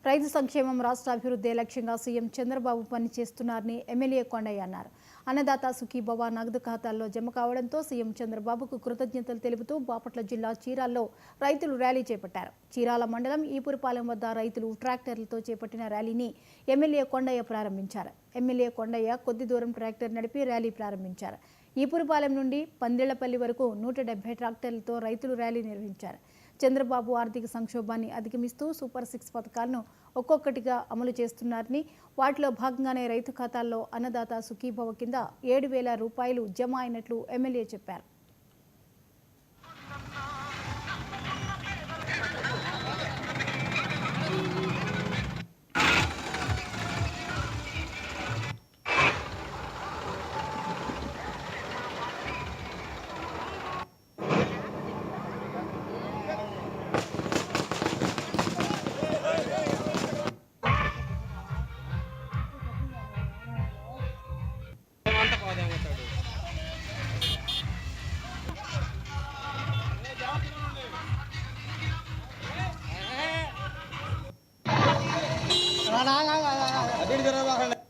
రైతు సంక్షేమం రాష్ట్ర అభివృద్ధి లక్ష్యంగా సీఎం చంద్రబాబు పనిచేస్తున్నారని ఎమ్మెల్యే కొండయ్య అన్నారు. అన్నదాత సుఖీభవ నగదు ఖాతాల్లో జమ కావడంతో సీఎం చంద్రబాబుకు కృతజ్ఞతలు తెలుపుతూ బాపట్ల జిల్లా చీరాల్లో రైతులు ర్యాలీ చేపట్టారు. చీరాల మండలం ఈపురపాలెం వద్ద రైతులు ట్రాక్టర్లతో చేపట్టిన ర్యాలీని ఎమ్మెల్యే కొండయ్య ప్రారంభించారు. ఎమ్మెల్యే కొండయ్య కొద్ది దూరం ట్రాక్టర్ నడిపి ర్యాలీ ప్రారంభించారు. ఈపురపాలెం నుండి పందిళ్లపల్లి వరకు 170 ట్రాక్టర్లతో రైతులు ర్యాలీ నిర్వహించారు. చంద్రబాబు ఆర్థిక సంక్షోభాన్ని అధిగమిస్తూ సూపర్ 6 పథకాలను ఒక్కొక్కటిగా అమలు చేస్తున్నారని, వాటిలో భాగంగానే రైతు ఖాతాల్లో అన్నదాత సుఖీభవ కింద 7,000 రూపాయలు జమ అయినట్లు ఎమ్మెల్యే చెప్పారు. అదే